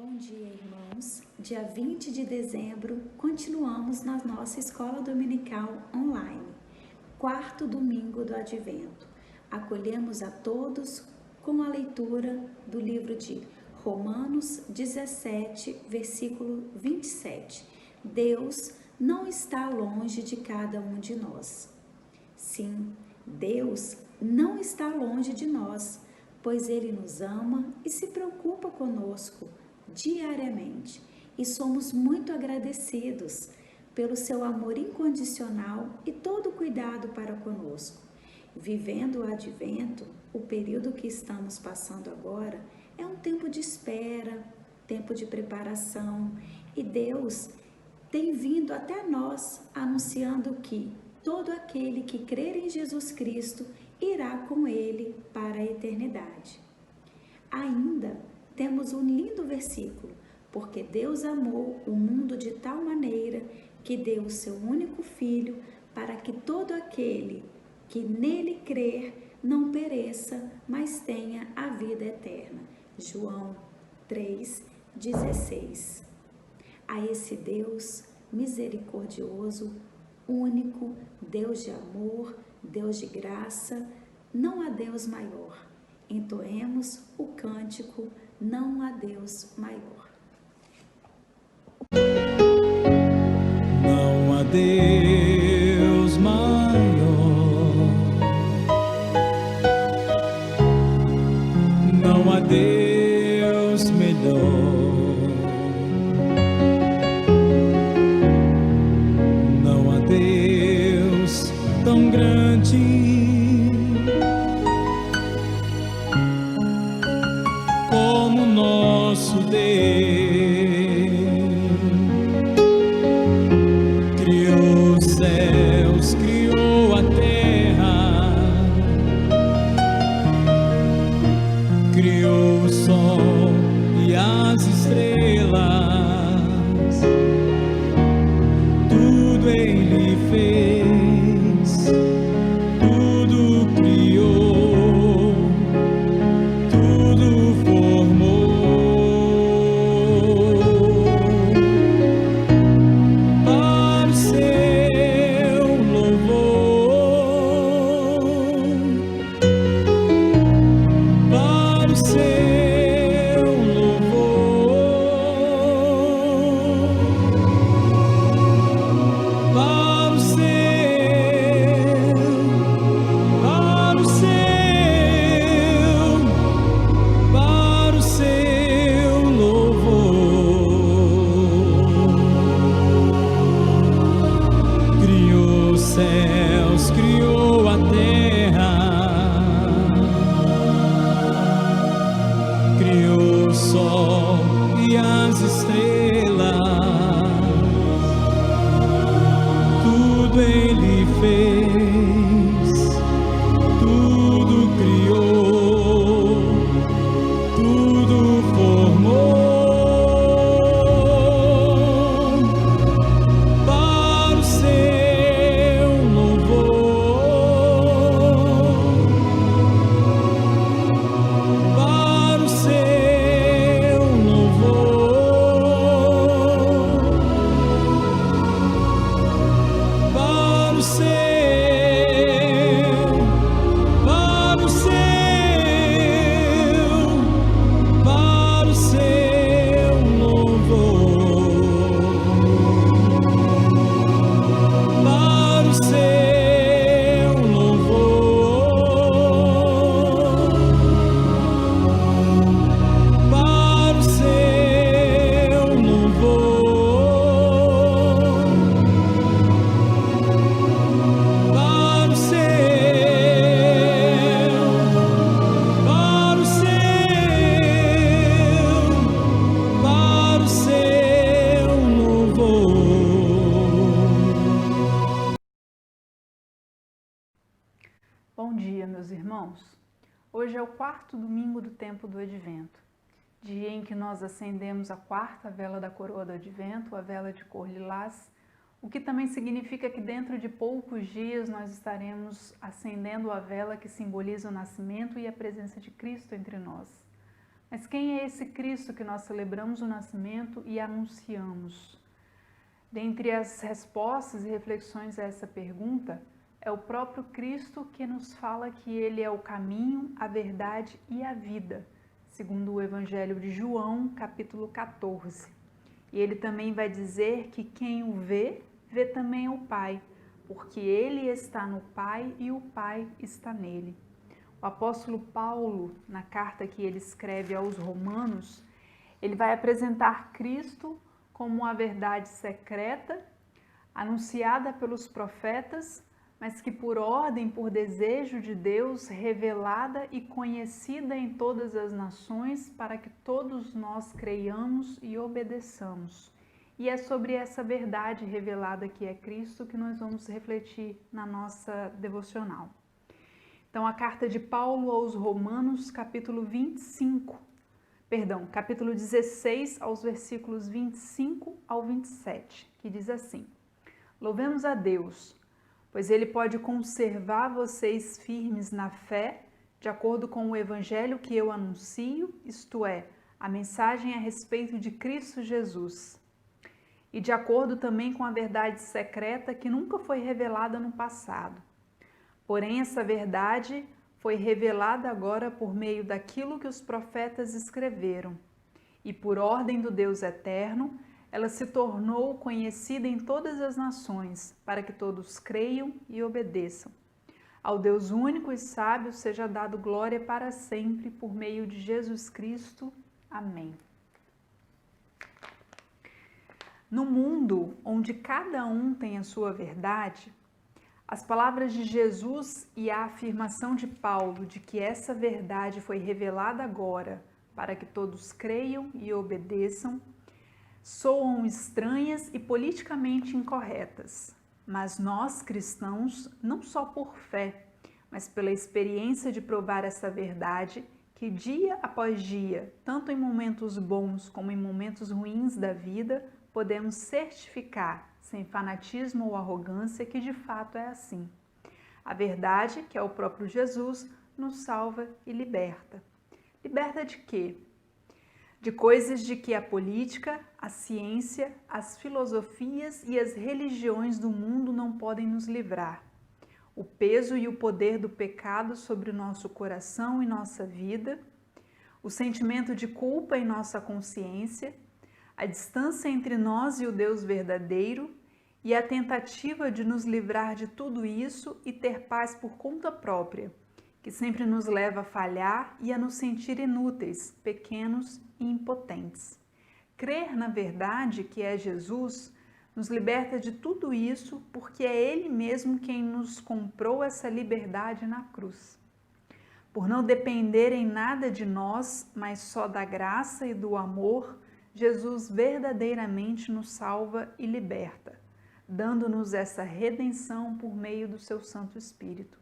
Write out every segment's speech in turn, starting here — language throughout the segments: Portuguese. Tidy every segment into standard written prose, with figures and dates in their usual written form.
Bom dia, irmãos. Dia 20 de dezembro, continuamos na nossa escola dominical online, quarto domingo do Advento. Acolhemos a todos com a leitura do livro de Romanos 17, versículo 27. Deus não está longe de cada um de nós. Sim, Deus não está longe de nós, pois Ele nos ama e se preocupa conosco diariamente, e somos muito agradecidos pelo seu amor incondicional e todo cuidado para conosco. Vivendo o Advento, o período que estamos passando agora, é um tempo de espera, tempo de preparação, e Deus tem vindo até nós anunciando que todo aquele que crer em Jesus Cristo irá com Ele para a eternidade. Ainda temos um lindo versículo, porque Deus amou o mundo de tal maneira que deu o seu único Filho para que todo aquele que nele crer não pereça, mas tenha a vida eterna. João 3,16. A esse Deus misericordioso, único, Deus de amor, Deus de graça, não há Deus maior. Entoemos o cântico Não há Deus maior. Não há Deus maior, não há Deus melhor, não há Deus tão grande como nosso Deus. Criou os céus, criou a terra, criou o sol e as estrelas, tudo Ele fez, tudo criou, tudo formou. Para o seu louvor, para o seu louvor, para o seu louvor. Criou os céus, criou a terra, criou o sol e as estrelas, tudo Ele fez, tudo criou, tudo formou. Para o seu louvor, para o seu louvor, para o seu Bom dia, meus irmãos. Hoje é o quarto domingo do tempo do Advento, dia em que nós acendemos a quarta vela da coroa do Advento, a vela de cor lilás, o que também significa que dentro de poucos dias nós estaremos acendendo a vela que simboliza o nascimento e a presença de Cristo entre nós. Mas quem é esse Cristo que nós celebramos o nascimento e anunciamos? Dentre as respostas e reflexões a essa pergunta, é o próprio Cristo que nos fala que Ele é o caminho, a verdade e a vida, segundo o Evangelho de João, capítulo 14. E Ele também vai dizer que quem o vê, vê também o Pai, porque Ele está no Pai e o Pai está nele. O apóstolo Paulo, na carta que ele escreve aos Romanos, ele vai apresentar Cristo como a verdade secreta, anunciada pelos profetas, mas que por ordem, por desejo de Deus, revelada e conhecida em todas as nações, para que todos nós creiamos e obedeçamos. E é sobre essa verdade revelada que é Cristo que nós vamos refletir na nossa devocional. Então, a carta de Paulo aos Romanos, capítulo 16, aos versículos 25 ao 27, que diz assim: Louvemos a Deus, pois Ele pode conservar vocês firmes na fé, de acordo com o evangelho que eu anuncio, isto é, a mensagem a respeito de Cristo Jesus, e de acordo também com a verdade secreta que nunca foi revelada no passado. Porém, essa verdade foi revelada agora por meio daquilo que os profetas escreveram. E por ordem do Deus eterno, ela se tornou conhecida em todas as nações, para que todos creiam e obedeçam. Ao Deus único e sábio seja dado glória para sempre, por meio de Jesus Cristo. Amém. No mundo onde cada um tem a sua verdade, as palavras de Jesus e a afirmação de Paulo de que essa verdade foi revelada agora para que todos creiam e obedeçam, soam estranhas e politicamente incorretas. Mas nós, cristãos, não só por fé, mas pela experiência de provar essa verdade, que dia após dia, tanto em momentos bons como em momentos ruins da vida, podemos certificar, sem fanatismo ou arrogância, que de fato é assim. A verdade, que é o próprio Jesus, nos salva e liberta. Liberta de quê? De coisas de que a política, a ciência, as filosofias e as religiões do mundo não podem nos livrar. O peso e o poder do pecado sobre o nosso coração e nossa vida, o sentimento de culpa em nossa consciência, a distância entre nós e o Deus verdadeiro e a tentativa de nos livrar de tudo isso e ter paz por conta própria, que sempre nos leva a falhar e a nos sentir inúteis, pequenos e impotentes. Crer na verdade, que é Jesus, nos liberta de tudo isso, porque é Ele mesmo quem nos comprou essa liberdade na cruz. Por não depender em nada de nós, mas só da graça e do amor, Jesus verdadeiramente nos salva e liberta, dando-nos essa redenção por meio do seu Santo Espírito.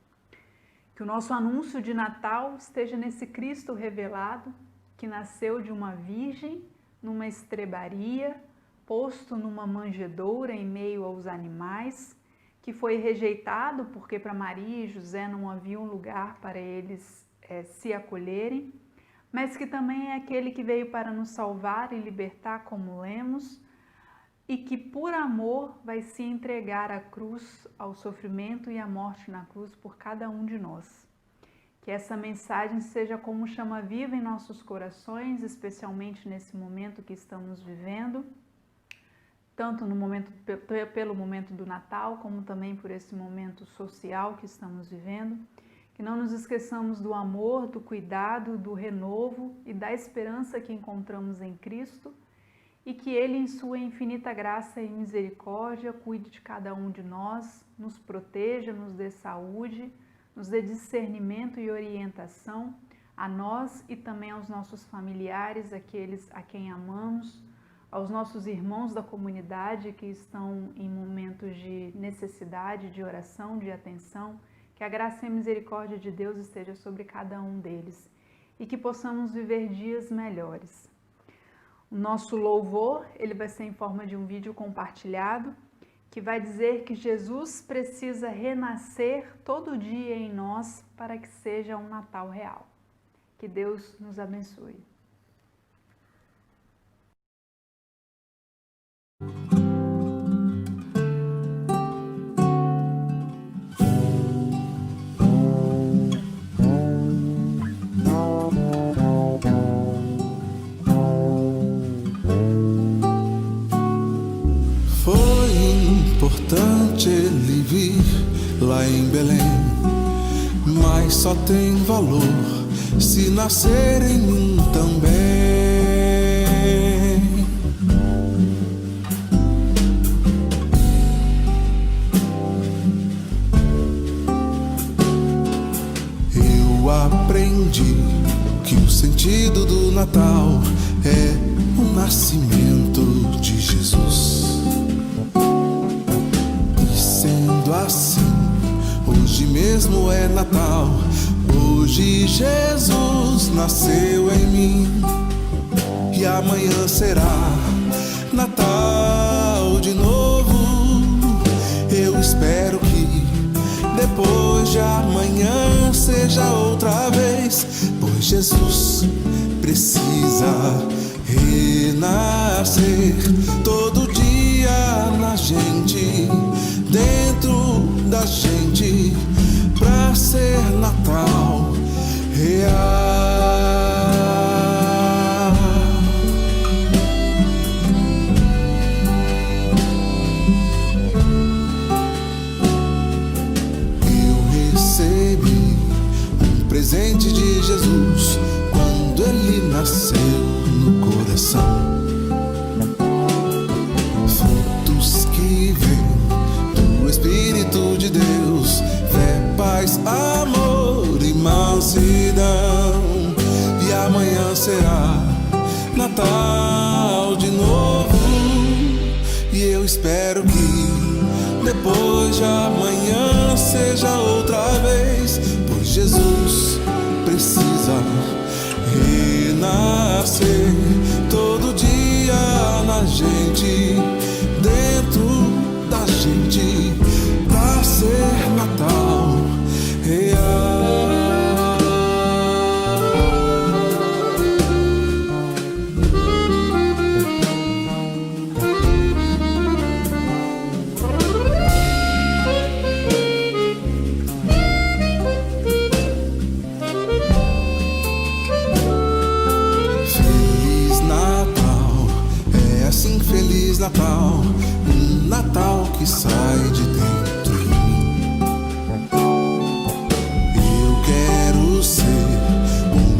Que o nosso anúncio de Natal esteja nesse Cristo revelado, que nasceu de uma virgem, numa estrebaria, posto numa manjedoura em meio aos animais, que foi rejeitado porque para Maria e José não havia um lugar para eles se acolherem, mas que também é aquele que veio para nos salvar e libertar, como lemos, e que por amor vai se entregar à cruz, ao sofrimento e à morte na cruz por cada um de nós. Que essa mensagem seja como chama viva em nossos corações, especialmente nesse momento que estamos vivendo, tanto no momento, pelo momento do Natal, como também por esse momento social que estamos vivendo. Que não nos esqueçamos do amor, do cuidado, do renovo e da esperança que encontramos em Cristo, e que Ele, em sua infinita graça e misericórdia, cuide de cada um de nós, nos proteja, nos dê saúde, nos dê discernimento e orientação a nós e também aos nossos familiares, aqueles a quem amamos, aos nossos irmãos da comunidade que estão em momentos de necessidade, de oração, de atenção. Que a graça e a misericórdia de Deus esteja sobre cada um deles e que possamos viver dias melhores. O nosso louvor, ele vai ser em forma de um vídeo compartilhado, que vai dizer que Jesus precisa renascer todo dia em nós para que seja um Natal real. Que Deus nos abençoe. Foi importante ele vir lá em Belém, mas só tem valor se nascer em mim também. Eu aprendi que o sentido do Natal é o nascimento de Jesus. E sendo assim, hoje mesmo é Natal. Hoje Jesus nasceu em mim, e amanhã será Natal de novo. Eu espero que depois de amanhã seja outra vez, pois Jesus precisa renascer todo dia na gente, dentro da gente, pra ser Natal real. Eu recebi um presente de Jesus quando ele nasceu no coração. Frutos que vêm do Espírito de Deus, fé, paz, amor e mansidão. E amanhã será Natal de novo, e eu espero que depois de amanhã seja outra vez, pois Jesus precisa renascer todo dia na gente, dentro da gente, pra ser Natal real. Feliz Natal, é assim, Feliz Natal, um Natal que sai de dentro de mim. Eu quero ser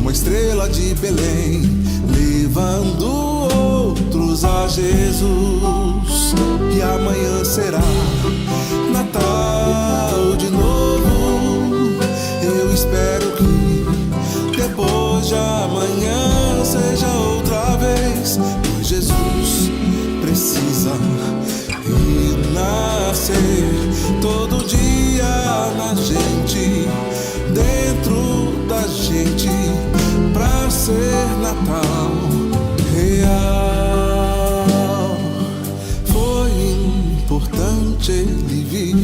uma estrela de Belém, levando outros a Jesus. E amanhã será Natal de novo. Eu espero que depois de amanhã seja outra vez, pois Jesus precisa renascer todo dia na gente, dentro da gente, pra ser Natal real. Foi importante ele vir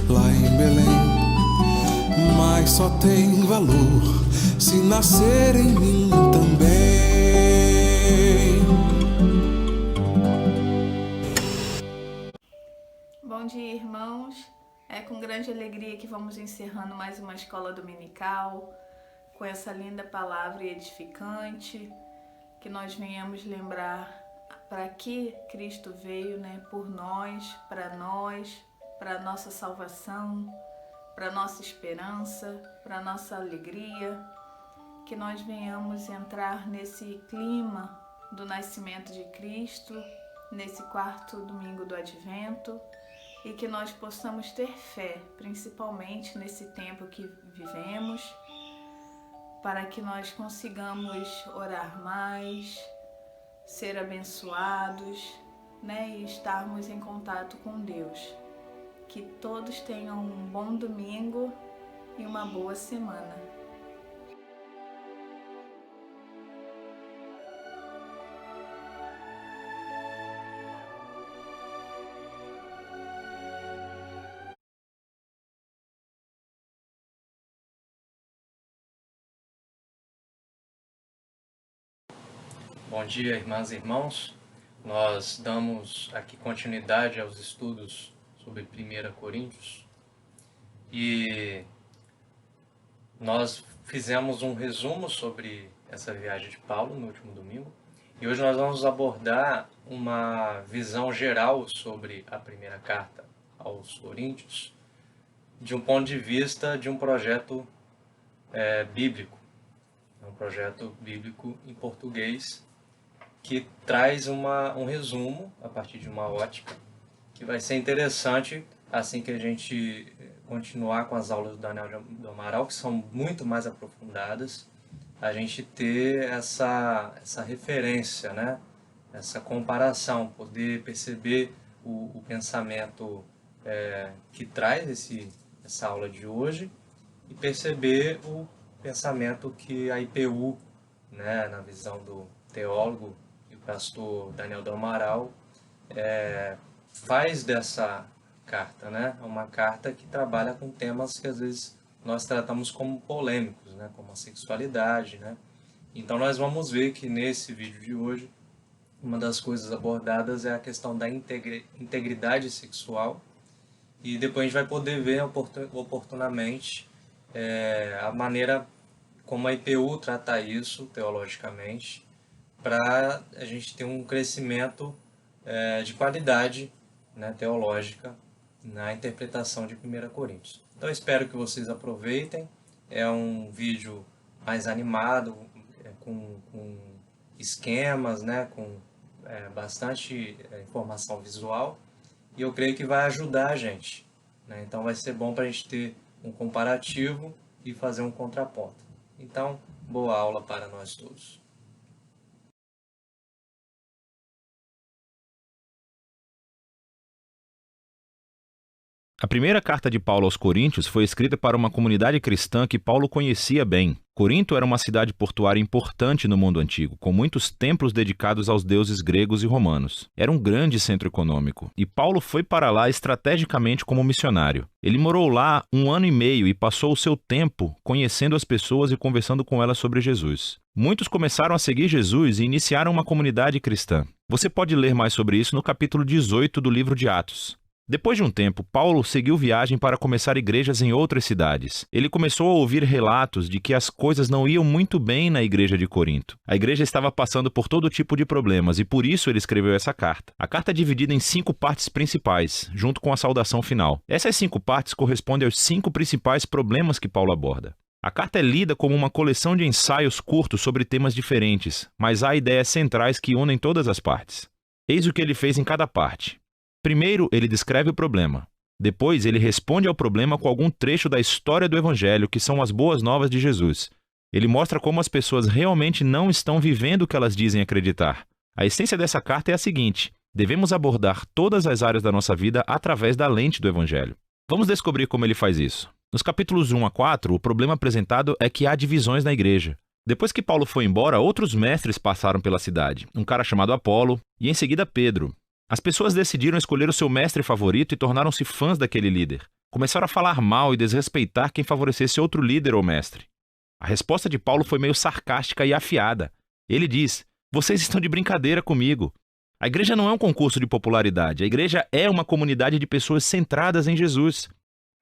lá em Belém, mas só tem valor se nascer em mim também. Bom dia, irmãos. É com grande alegria que vamos encerrando mais uma escola dominical, com essa linda palavra edificante, que nós venhamos lembrar para que Cristo veio, né, por nós, para nossa salvação, para nossa esperança, para nossa alegria, que nós venhamos entrar nesse clima do nascimento de Cristo, nesse quarto domingo do Advento, e que nós possamos ter fé, principalmente nesse tempo que vivemos, para que nós consigamos orar mais, ser abençoados, né, e estarmos em contato com Deus. Que todos tenham um bom domingo e uma boa semana. Bom dia, irmãs e irmãos. Nós damos aqui continuidade aos estudos sobre 1 Coríntios e nós fizemos um resumo sobre essa viagem de Paulo no último domingo e hoje nós vamos abordar uma visão geral sobre a primeira carta aos Coríntios de um ponto de vista de um projeto bíblico, um projeto bíblico em português que traz um resumo a partir de uma ótica que vai ser interessante assim que a gente continuar com as aulas do Daniel do Amaral, que são muito mais aprofundadas, a gente ter essa referência, né? Essa comparação, poder perceber o pensamento que traz essa aula de hoje e perceber o pensamento que a IPU, né, na visão do teólogo e o pastor Daniel do Amaral, faz dessa carta, né? É uma carta que trabalha com temas que às vezes nós tratamos como polêmicos, né? Como a sexualidade, né? Então nós vamos ver que nesse vídeo de hoje uma das coisas abordadas é a questão da integridade sexual e depois a gente vai poder ver oportunamente a maneira como a IPU trata isso teologicamente para a gente ter um crescimento de qualidade, né, teológica na interpretação de 1 Coríntios. Então espero que vocês aproveitem. É um vídeo mais animado, com esquemas, né, com bastante informação visual, e eu creio que vai ajudar a gente, né? Então vai ser bom para a gente ter um comparativo e fazer um contraponto. Então, boa aula para nós todos. A primeira carta de Paulo aos Coríntios foi escrita para uma comunidade cristã que Paulo conhecia bem. Corinto era uma cidade portuária importante no mundo antigo, com muitos templos dedicados aos deuses gregos e romanos. Era um grande centro econômico, e Paulo foi para lá estrategicamente como missionário. Ele morou lá 1 ano e meio e passou o seu tempo conhecendo as pessoas e conversando com elas sobre Jesus. Muitos começaram a seguir Jesus e iniciaram uma comunidade cristã. Você pode ler mais sobre isso no capítulo 18 do livro de Atos. Depois de um tempo, Paulo seguiu viagem para começar igrejas em outras cidades. Ele começou a ouvir relatos de que as coisas não iam muito bem na igreja de Corinto. A igreja estava passando por todo tipo de problemas e por isso ele escreveu essa carta. A carta é dividida em 5 partes principais, junto com a saudação final. Essas 5 partes correspondem aos 5 principais problemas que Paulo aborda. A carta é lida como uma coleção de ensaios curtos sobre temas diferentes, mas há ideias centrais que unem todas as partes. Eis o que ele fez em cada parte. Primeiro, ele descreve o problema. Depois, ele responde ao problema com algum trecho da história do Evangelho, que são as boas novas de Jesus. Ele mostra como as pessoas realmente não estão vivendo o que elas dizem acreditar. A essência dessa carta é a seguinte: devemos abordar todas as áreas da nossa vida através da lente do Evangelho. Vamos descobrir como ele faz isso. Nos capítulos 1 a 4, o problema apresentado é que há divisões na igreja. Depois que Paulo foi embora, outros mestres passaram pela cidade. Um cara chamado Apolo e, em seguida, Pedro. As pessoas decidiram escolher o seu mestre favorito e tornaram-se fãs daquele líder. Começaram a falar mal e desrespeitar quem favorecesse outro líder ou mestre. A resposta de Paulo foi meio sarcástica e afiada. Ele diz: "Vocês estão de brincadeira comigo. A igreja não é um concurso de popularidade. A igreja é uma comunidade de pessoas centradas em Jesus.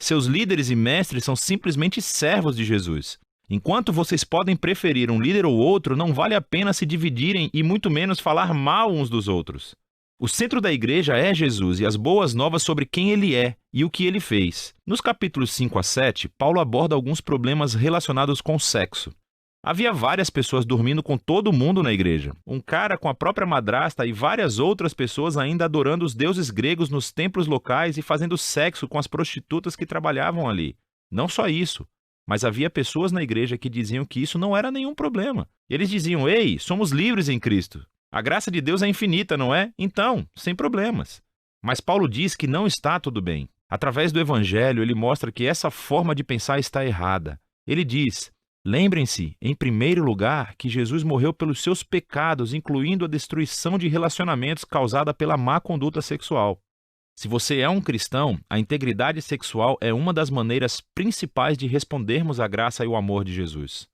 Seus líderes e mestres são simplesmente servos de Jesus. Enquanto vocês podem preferir um líder ou outro, não vale a pena se dividirem e muito menos falar mal uns dos outros. O centro da igreja é Jesus e as boas novas sobre quem ele é e o que ele fez." Nos capítulos 5 a 7, Paulo aborda alguns problemas relacionados com o sexo. Havia várias pessoas dormindo com todo mundo na igreja. Um cara com a própria madrasta e várias outras pessoas ainda adorando os deuses gregos nos templos locais e fazendo sexo com as prostitutas que trabalhavam ali. Não só isso, mas havia pessoas na igreja que diziam que isso não era nenhum problema. Eles diziam: "Ei, somos livres em Cristo. A graça de Deus é infinita, não é? Então, sem problemas." Mas Paulo diz que não está tudo bem. Através do Evangelho, ele mostra que essa forma de pensar está errada. Ele diz: "Lembrem-se, em primeiro lugar, que Jesus morreu pelos seus pecados, incluindo a destruição de relacionamentos causada pela má conduta sexual." Se você é um cristão, a integridade sexual é uma das maneiras principais de respondermos à graça e ao amor de Jesus.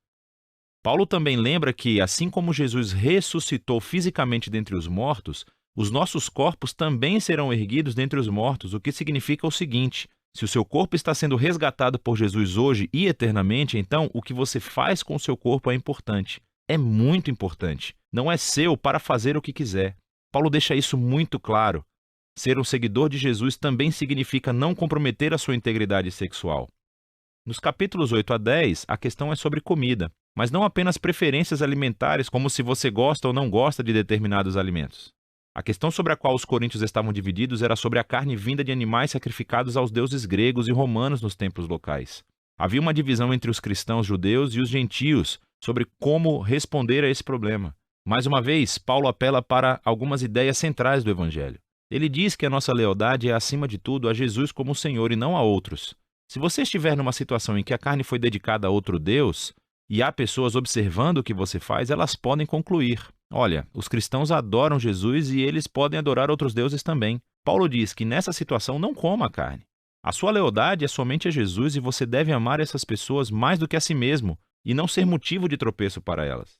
Paulo também lembra que, assim como Jesus ressuscitou fisicamente dentre os mortos, os nossos corpos também serão erguidos dentre os mortos, o que significa o seguinte: se o seu corpo está sendo resgatado por Jesus hoje e eternamente, então o que você faz com o seu corpo é importante. É muito importante. Não é seu para fazer o que quiser. Paulo deixa isso muito claro. Ser um seguidor de Jesus também significa não comprometer a sua integridade sexual. Nos capítulos 8 a 10, a questão é sobre comida, mas não apenas preferências alimentares, como se você gosta ou não gosta de determinados alimentos. A questão sobre a qual os coríntios estavam divididos era sobre a carne vinda de animais sacrificados aos deuses gregos e romanos nos templos locais. Havia uma divisão entre os cristãos judeus e os gentios sobre como responder a esse problema. Mais uma vez, Paulo apela para algumas ideias centrais do Evangelho. Ele diz que a nossa lealdade é, acima de tudo, a Jesus como Senhor e não a outros. Se você estiver numa situação em que a carne foi dedicada a outro Deus, e há pessoas observando o que você faz, elas podem concluir: olha, os cristãos adoram Jesus e eles podem adorar outros deuses também. Paulo diz que nessa situação não coma a carne. A sua lealdade é somente a Jesus e você deve amar essas pessoas mais do que a si mesmo e não ser motivo de tropeço para elas.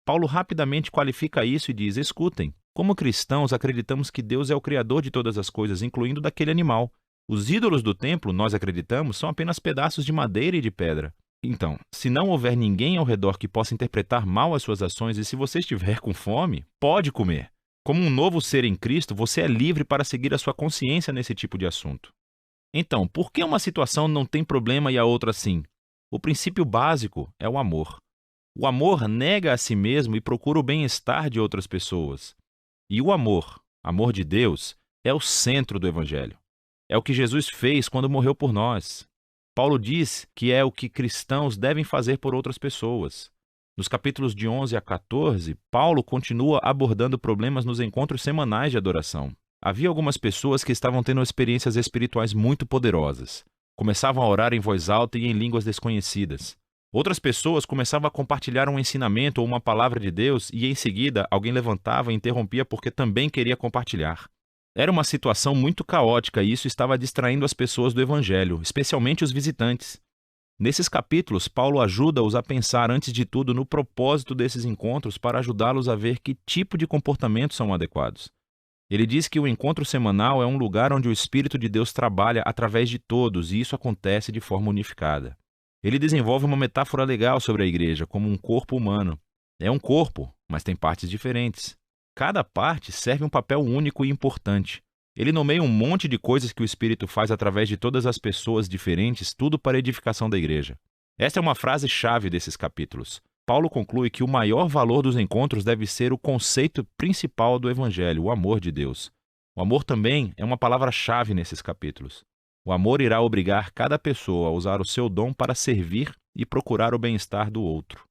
Paulo rapidamente qualifica isso e diz: escutem, como cristãos acreditamos que Deus é o Criador de todas as coisas, incluindo daquele animal. Os ídolos do templo, nós acreditamos, são apenas pedaços de madeira e de pedra. Então, se não houver ninguém ao redor que possa interpretar mal as suas ações e se você estiver com fome, pode comer. Como um novo ser em Cristo, você é livre para seguir a sua consciência nesse tipo de assunto. Então, por que uma situação não tem problema e a outra sim? O princípio básico é o amor. O amor nega a si mesmo e procura o bem-estar de outras pessoas. E o amor de Deus, é o centro do Evangelho. É o que Jesus fez quando morreu por nós. Paulo diz que é o que cristãos devem fazer por outras pessoas. Nos capítulos de 11 a 14, Paulo continua abordando problemas nos encontros semanais de adoração. Havia algumas pessoas que estavam tendo experiências espirituais muito poderosas. Começavam a orar em voz alta e em línguas desconhecidas. Outras pessoas começavam a compartilhar um ensinamento ou uma palavra de Deus e, em seguida, alguém levantava e interrompia porque também queria compartilhar. Era uma situação muito caótica e isso estava distraindo as pessoas do Evangelho, especialmente os visitantes. Nesses capítulos, Paulo ajuda-os a pensar, antes de tudo, no propósito desses encontros para ajudá-los a ver que tipo de comportamentos são adequados. Ele diz que o encontro semanal é um lugar onde o Espírito de Deus trabalha através de todos e isso acontece de forma unificada. Ele desenvolve uma metáfora legal sobre a igreja, como um corpo humano. É um corpo, mas tem partes diferentes. Cada parte serve um papel único e importante. Ele nomeia um monte de coisas que o Espírito faz através de todas as pessoas diferentes, tudo para a edificação da igreja. Esta é uma frase-chave desses capítulos. Paulo conclui que o maior valor dos encontros deve ser o conceito principal do Evangelho, o amor de Deus. O amor também é uma palavra-chave nesses capítulos. O amor irá obrigar cada pessoa a usar o seu dom para servir e procurar o bem-estar do outro.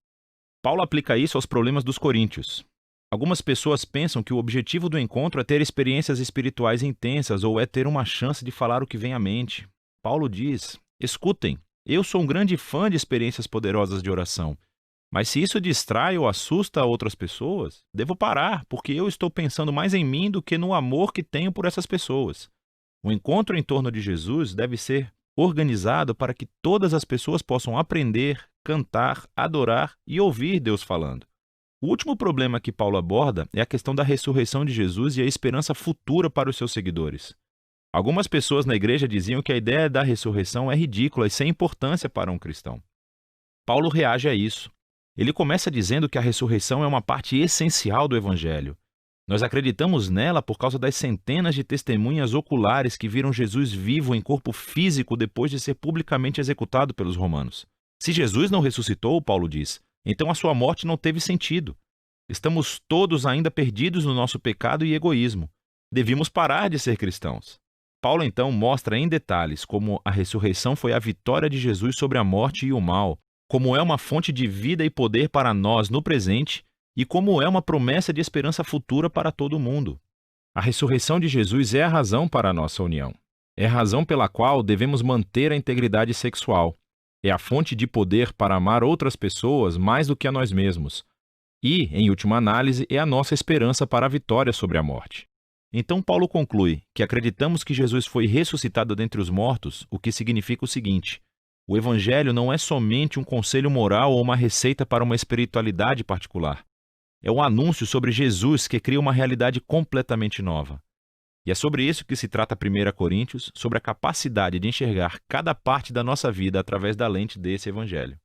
Paulo aplica isso aos problemas dos coríntios. Algumas pessoas pensam que o objetivo do encontro é ter experiências espirituais intensas ou é ter uma chance de falar o que vem à mente. Paulo diz: escutem, eu sou um grande fã de experiências poderosas de oração, mas se isso distrai ou assusta outras pessoas, devo parar, porque eu estou pensando mais em mim do que no amor que tenho por essas pessoas. O encontro em torno de Jesus deve ser organizado para que todas as pessoas possam aprender, cantar, adorar e ouvir Deus falando. O último problema que Paulo aborda é a questão da ressurreição de Jesus e a esperança futura para os seus seguidores. Algumas pessoas na igreja diziam que a ideia da ressurreição é ridícula e sem importância para um cristão. Paulo reage a isso. Ele começa dizendo que a ressurreição é uma parte essencial do Evangelho. Nós acreditamos nela por causa das centenas de testemunhas oculares que viram Jesus vivo em corpo físico depois de ser publicamente executado pelos romanos. Se Jesus não ressuscitou, Paulo diz, então a sua morte não teve sentido. Estamos todos ainda perdidos no nosso pecado e egoísmo. Devíamos parar de ser cristãos. Paulo então mostra em detalhes como a ressurreição foi a vitória de Jesus sobre a morte e o mal, como é uma fonte de vida e poder para nós no presente e como é uma promessa de esperança futura para todo mundo. A ressurreição de Jesus é a razão para a nossa união. É a razão pela qual devemos manter a integridade sexual. É a fonte de poder para amar outras pessoas mais do que a nós mesmos. E, em última análise, é a nossa esperança para a vitória sobre a morte. Então Paulo conclui que acreditamos que Jesus foi ressuscitado dentre os mortos, o que significa o seguinte: o Evangelho não é somente um conselho moral ou uma receita para uma espiritualidade particular. É um anúncio sobre Jesus que cria uma realidade completamente nova. E é sobre isso que se trata 1 Coríntios, sobre a capacidade de enxergar cada parte da nossa vida através da lente desse evangelho.